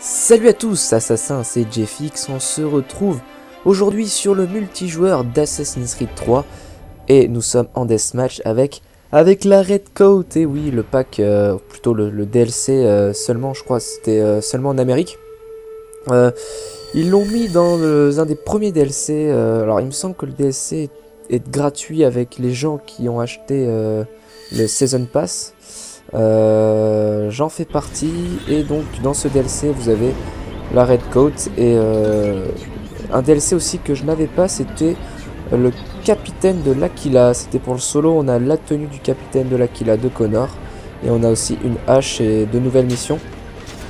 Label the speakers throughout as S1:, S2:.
S1: Salut à tous, Assassins, c'est JeffX, on se retrouve aujourd'hui sur le multijoueur d'Assassin's Creed 3 et nous sommes en deathmatch avec la Red Coat, et oui, le pack, plutôt le DLC seulement, je crois, c'était seulement en Amérique. Ils l'ont mis dans un des premiers DLC, alors il me semble que le DLC est gratuit avec les gens qui ont acheté le Season Pass. J'en fais partie, et donc dans ce DLC vous avez la Red Coat et un DLC aussi que je n'avais pas, c'était le capitaine de l'Aquila. C'était pour le solo, on a la tenue du capitaine de l'Aquila de Connor et on a aussi une hache et de nouvelles missions.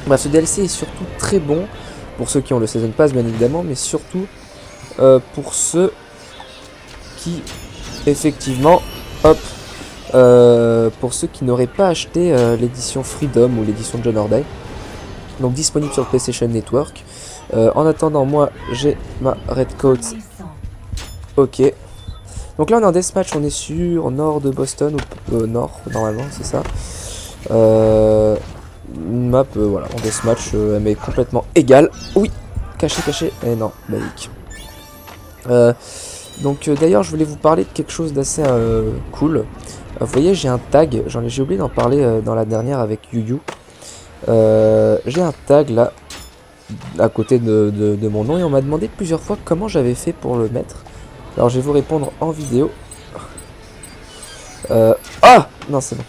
S1: Bah, ce DLC est surtout très bon pour ceux qui ont le Season Pass bien évidemment, mais surtout pour ceux qui effectivement, hop, pour ceux qui n'auraient pas acheté l'édition Freedom ou l'édition John Ordine, donc disponible sur le PlayStation Network. En attendant, moi j'ai ma Red Coat. Ok, donc là on est en deathmatch, on est sur nord de Boston, ou nord normalement c'est ça. Une map voilà, en deathmatch, elle m'est complètement égale. Oui, caché, et non, basique. Donc d'ailleurs je voulais vous parler de quelque chose d'assez cool. Vous voyez, j'ai un tag, j'ai oublié d'en parler dans la dernière avec Yu. J'ai un tag là à côté de mon nom, et on m'a demandé plusieurs fois comment j'avais fait pour le mettre. Alors je vais vous répondre en vidéo. Ah non, c'est bon.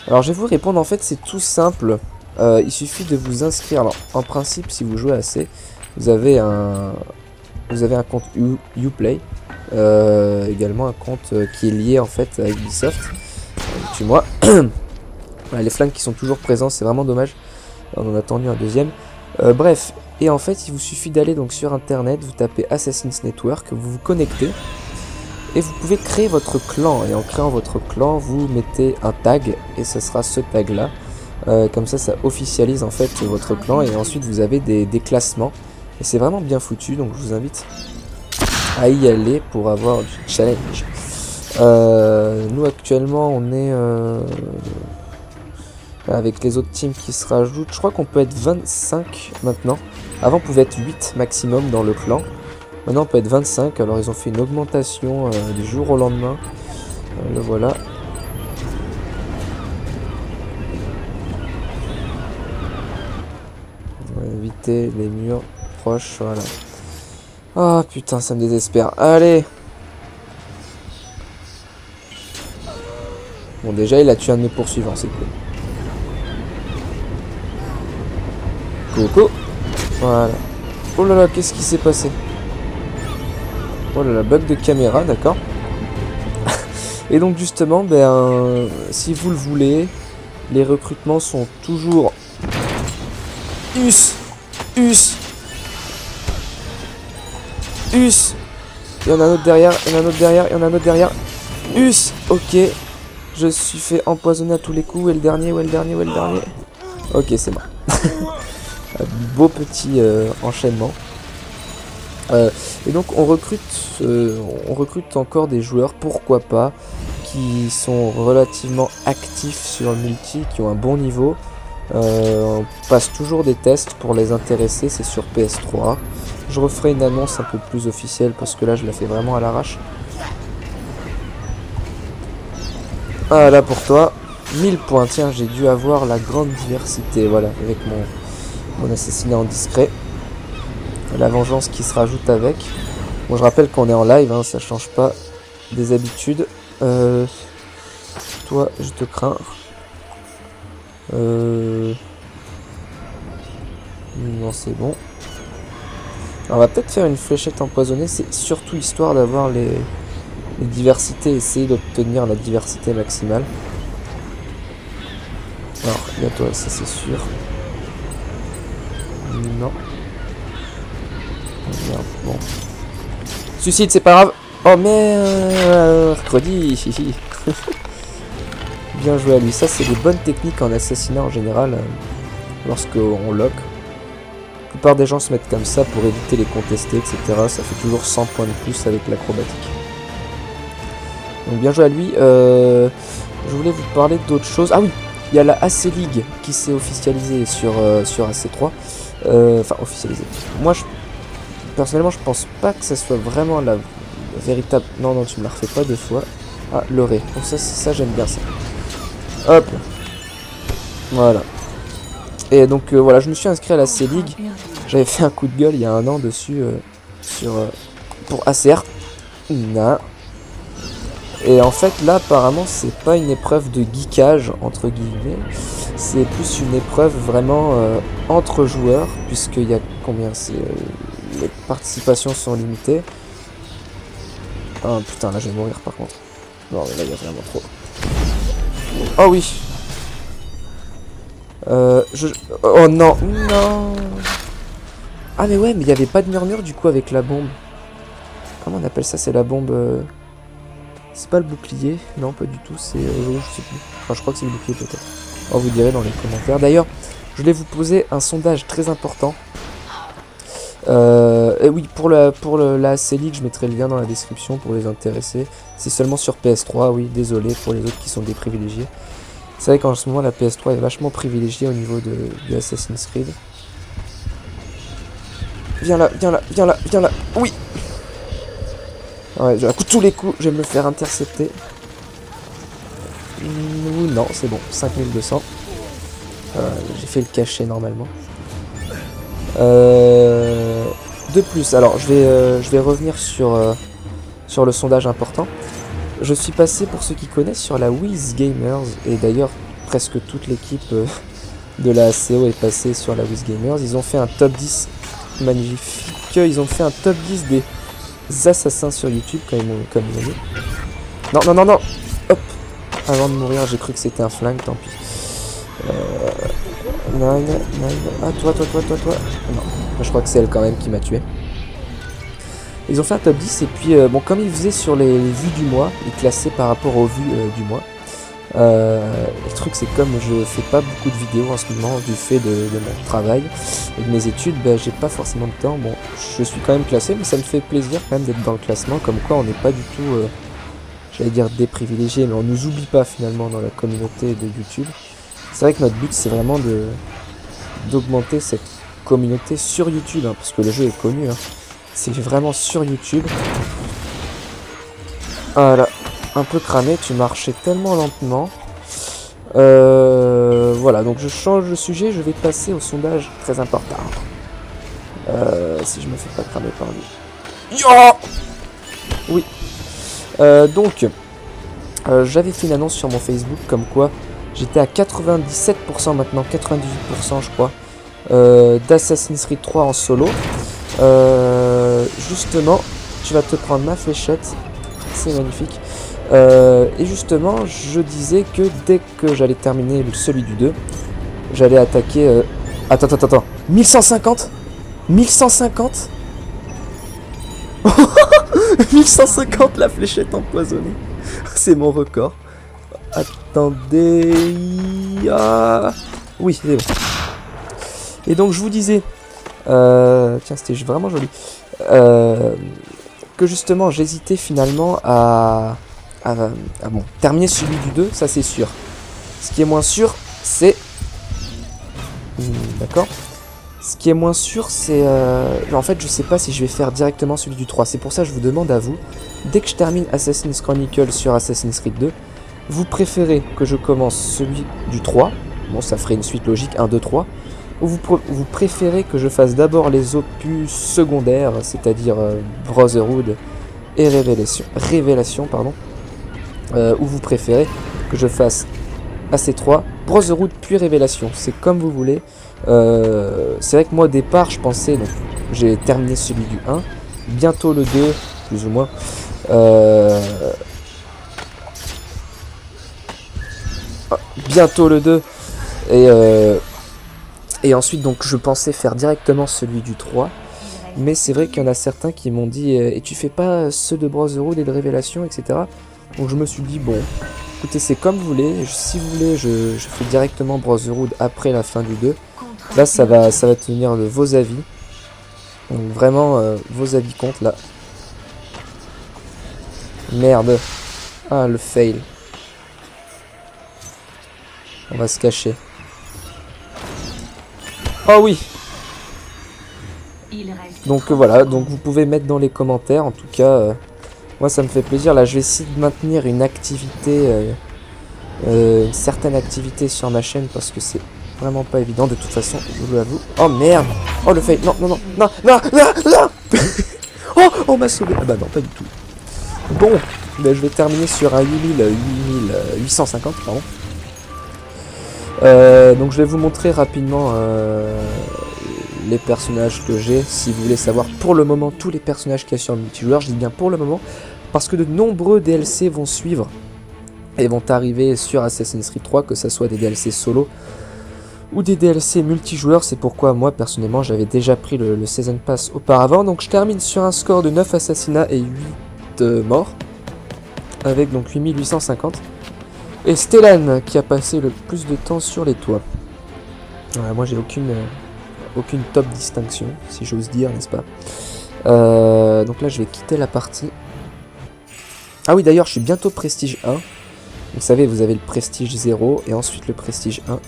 S1: Alors je vais vous répondre, en fait c'est tout simple. Il suffit de vous inscrire. Alors en principe, si vous jouez assez, vous avez un compte Uplay. Également un compte qui est lié en fait à Ubisoft. Tue-moi. Les flingues qui sont toujours présents, c'est vraiment dommage. On en a attendu un deuxième. Bref, et en fait il vous suffit d'aller donc sur internet, vous tapez Assassin's Network, vous vous connectez et vous pouvez créer votre clan. Et en créant votre clan, vous mettez un tag et ce sera ce tag là. Comme ça, ça officialise en fait votre clan, et ensuite vous avez des classements. Et c'est vraiment bien foutu, donc je vous invite à y aller pour avoir du challenge. Nous actuellement on est avec les autres teams qui se rajoutent, je crois qu'on peut être 25 maintenant. Avant on pouvait être 8 maximum dans le clan, maintenant on peut être 25. Alors ils ont fait une augmentation du jour au lendemain, le voilà. On va éviter les murs proches, voilà. Ah putain, ça me désespère. Allez. Bon, déjà il a tué un de mes poursuivants, c'est cool. Coco. Voilà. Oh là là, qu'est-ce qui s'est passé? Oh là là, bug de caméra, d'accord. Et donc justement, ben, si vous le voulez, les recrutements sont toujours... Us. Il y en a un autre derrière, Us. Ok. Je suis fait empoisonner à tous les coups. Et le dernier, Ok, c'est mort. Beau petit enchaînement. Et donc on recrute encore des joueurs, pourquoi pas, qui sont relativement actifs sur le multi, qui ont un bon niveau. On passe toujours des tests pour les intéresser, c'est sur PS3. Je referai une annonce un peu plus officielle parce que là je la fais vraiment à l'arrache. Ah là pour toi, 1000 points, tiens, j'ai dû avoir la grande diversité, voilà, avec mon assassinat en discret. La vengeance qui se rajoute avec. Bon, je rappelle qu'on est en live, hein, ça change pas des habitudes. Toi, je te crains. Non, c'est bon. Alors, on va peut-être faire une fléchette empoisonnée, c'est surtout histoire d'avoir les diversités, essayer d'obtenir la diversité maximale. Alors, bientôt, ça c'est sûr. Non. Merde, bon. Suicide, c'est pas grave. Oh merde, mercredi. Bien joué à lui. Ça, c'est des bonnes techniques en assassinat en général, lorsqu'on lock. La plupart des gens se mettent comme ça pour éviter les contestés, etc. Ça fait toujours 100 points de plus avec l'acrobatique. Donc bien joué à lui. Je voulais vous parler d'autre chose. Ah oui, il y a la AC League qui s'est officialisée sur AC3. Enfin, officialisé. Moi, personnellement, je pense pas que ça soit vraiment la véritable... Non, non, tu me la refais pas deux fois. Ah, le ré. Donc ça j'aime bien ça. Hop. Voilà. Et donc, voilà, je me suis inscrit à la C-League. J'avais fait un coup de gueule il y a un an dessus, pour ACR. Nah. Et en fait, là, apparemment, c'est pas une épreuve de geekage, entre guillemets. C'est plus une épreuve vraiment entre joueurs, puisqu'il y a combien les participations sont limitées. Oh putain, là je vais mourir par contre. Non, mais là il y a vraiment trop. Oh oui. Oh non, non. Ah mais ouais, mais il n'y avait pas de murmure du coup avec la bombe. Comment on appelle ça? C'est la bombe... C'est pas le bouclier? Non, pas du tout, c'est... je sais plus. Enfin, je crois que c'est le bouclier peut-être. Oh, vous direz dans les commentaires. D'ailleurs, je voulais vous poser un sondage très important. Et oui, pour la C-League, je mettrai le lien dans la description pour les intéressés. C'est seulement sur PS3, oui, désolé pour les autres qui sont déprivilégiés. C'est vrai qu'en ce moment, la PS3 est vachement privilégiée au niveau de Assassin's Creed. Viens là, viens là, viens là, viens là. Oui. Ouais, à tous les coups, je vais me le faire intercepter. Non, c'est bon, 5200. J'ai fait le cachet normalement. De plus, alors je vais revenir sur le sondage important. Je suis passé, pour ceux qui connaissent, sur la Wiz Gamers, et d'ailleurs presque toute l'équipe de la ACO est passée sur la Wiz Gamers. Ils ont fait un top 10 magnifique, ils ont fait un top 10 des assassins sur YouTube comme ils ont dit. Non, non, non, non. Hop. Avant de mourir, j'ai cru que c'était un flingue, tant pis. Nine. Ah, toi. Non, je crois que c'est elle quand même qui m'a tué. Ils ont fait un top 10 et puis, bon, comme ils faisaient sur les vues du mois, ils classaient par rapport aux vues du mois. Le truc, c'est comme je fais pas beaucoup de vidéos en ce moment du fait de mon travail et de mes études, bah, j'ai pas forcément de temps. Bon, je suis quand même classé, mais ça me fait plaisir quand même d'être dans le classement, comme quoi on n'est pas du tout, j'allais dire déprivilégié, mais on nous oublie pas finalement dans la communauté de YouTube. C'est vrai que notre but, c'est vraiment d'augmenter cette communauté sur YouTube, hein, parce que le jeu est connu, hein. C'est vraiment sur YouTube. Voilà, un peu cramé, tu marchais tellement lentement. Voilà, donc je change de sujet, je vais passer au sondage très important. Si je me fais pas cramer par lui. Oui. Donc, j'avais fait une annonce sur mon Facebook comme quoi j'étais à 97% maintenant, 98% je crois, d'Assassin's Creed 3 en solo. Justement, tu vas te prendre ma fléchette, c'est magnifique. Et justement, je disais que dès que j'allais terminer celui du 2, j'allais attaquer... Attends, 1150 1150 1150 la fléchette empoisonnée. C'est mon record. Attendez... Ah. Oui, c'est bon. Et donc je vous disais... tiens, c'était vraiment joli. Que justement, j'hésitais finalement à bon, terminer celui du 2, ça c'est sûr. Ce qui est moins sûr, c'est... D'accord. Ce qui est moins sûr, c'est... En fait, je sais pas si je vais faire directement celui du 3. C'est pour ça que je vous demande à vous, dès que je termine Assassin's Chronicle sur Assassin's Creed 2, vous préférez que je commence celui du 3. Bon, ça ferait une suite logique, 1, 2, 3. Ou vous préférez que je fasse d'abord les opus secondaires, c'est-à-dire Brotherhood et Révélation, pardon. Ou vous préférez que je fasse AC3, Brotherhood puis Révélation. C'est comme vous voulez. C'est vrai que moi au départ je pensais, donc j'ai terminé celui du 1, bientôt le 2, plus ou moins. Bientôt le 2 et ensuite donc je pensais faire directement celui du 3, mais c'est vrai qu'il y en a certains qui m'ont dit et tu fais pas ceux de Brotherhood et de Révélation, etc. Donc je me suis dit bon, écoutez, c'est comme vous voulez, si vous voulez je fais directement Brotherhood après la fin du 2. Là ça va tenir de vos avis, donc vraiment vos avis comptent là. Merde, ah le fail. On va se cacher. Oh oui. Donc voilà, donc vous pouvez mettre dans les commentaires, en tout cas, moi ça me fait plaisir. Là je vais essayer de maintenir une activité, une certaine activité sur ma chaîne parce que c'est vraiment pas évident de toute façon, je l'avoue. Oh merde! Oh le fail! Non, non, non, non, non, non, non. Oh, on m'a sauvé! Ah bah non, pas du tout. Bon, ben, je vais terminer sur un 8850, pardon. Donc je vais vous montrer rapidement les personnages que j'ai, si vous voulez savoir pour le moment tous les personnages qu'il y a sur le multijoueur. Je dis bien pour le moment, parce que de nombreux DLC vont suivre et vont arriver sur Assassin's Creed 3, que ce soit des DLC solo ou des DLC multijoueurs. C'est pourquoi moi personnellement j'avais déjà pris le Season Pass auparavant. Donc je termine sur un score de 9 assassinats et 8 morts, avec donc 8850. Et Stellan qui a passé le plus de temps sur les toits. Voilà, moi j'ai aucune top distinction, si j'ose dire, n'est-ce pas? Donc là je vais quitter la partie. Ah oui, d'ailleurs je suis bientôt prestige 1. Vous savez, vous avez le prestige 0 et ensuite le prestige 1.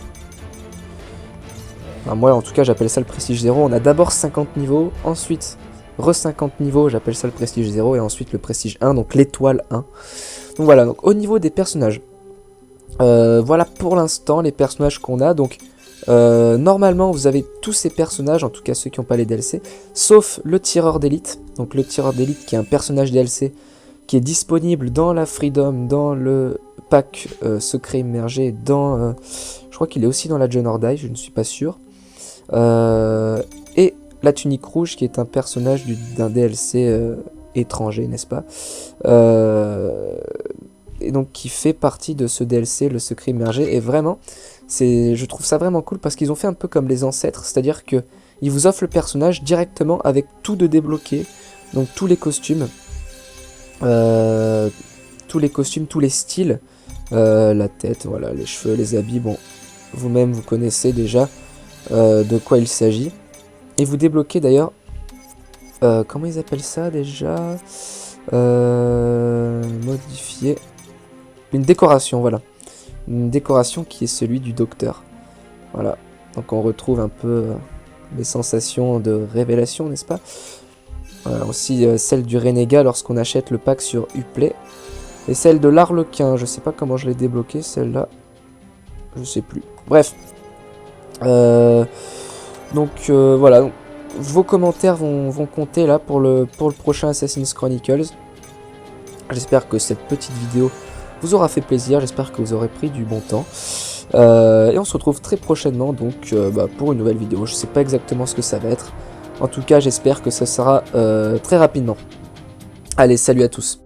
S1: Enfin, moi en tout cas j'appelle ça le prestige 0. On a d'abord 50 niveaux, ensuite re 50 niveaux, j'appelle ça le prestige 0, et ensuite le prestige 1, donc l'étoile 1. Donc voilà, donc au niveau des personnages, voilà pour l'instant les personnages qu'on a. Donc normalement vous avez tous ces personnages, en tout cas ceux qui n'ont pas les DLC, sauf le tireur d'élite. Donc le tireur d'élite qui est un personnage DLC qui est disponible dans la Freedom, dans le pack secret immergé, dans je crois qu'il est aussi dans la John or Die, je ne suis pas sûr. Et la tunique rouge qui est un personnage d'un DLC étranger, n'est-ce pas? Et donc qui fait partie de ce DLC, le secret immergé. Et vraiment, je trouve ça vraiment cool parce qu'ils ont fait un peu comme les ancêtres, c'est-à-dire que ils vous offrent le personnage directement avec tout de débloqué, donc tous les costumes, tous les styles, la tête, voilà, les cheveux, les habits, bon, vous-même vous connaissez déjà de quoi il s'agit. Et vous débloquez d'ailleurs, comment ils appellent ça déjà, modifier, une décoration, voilà. Une décoration qui est celui du docteur. Voilà. Donc on retrouve un peu les sensations de révélation, n'est-ce pas? Voilà, aussi celle du renégat lorsqu'on achète le pack sur Uplay. Et celle de l'arlequin, je sais pas comment je l'ai débloquée, celle-là. Je sais plus. Bref. Donc voilà. Donc, vos commentaires vont compter là pour le prochain Assassin's Chronicles. J'espère que cette petite vidéo vous aura fait plaisir, j'espère que vous aurez pris du bon temps. Et on se retrouve très prochainement donc pour une nouvelle vidéo. Je sais pas exactement ce que ça va être. En tout cas, j'espère que ça sera très rapidement. Allez, salut à tous.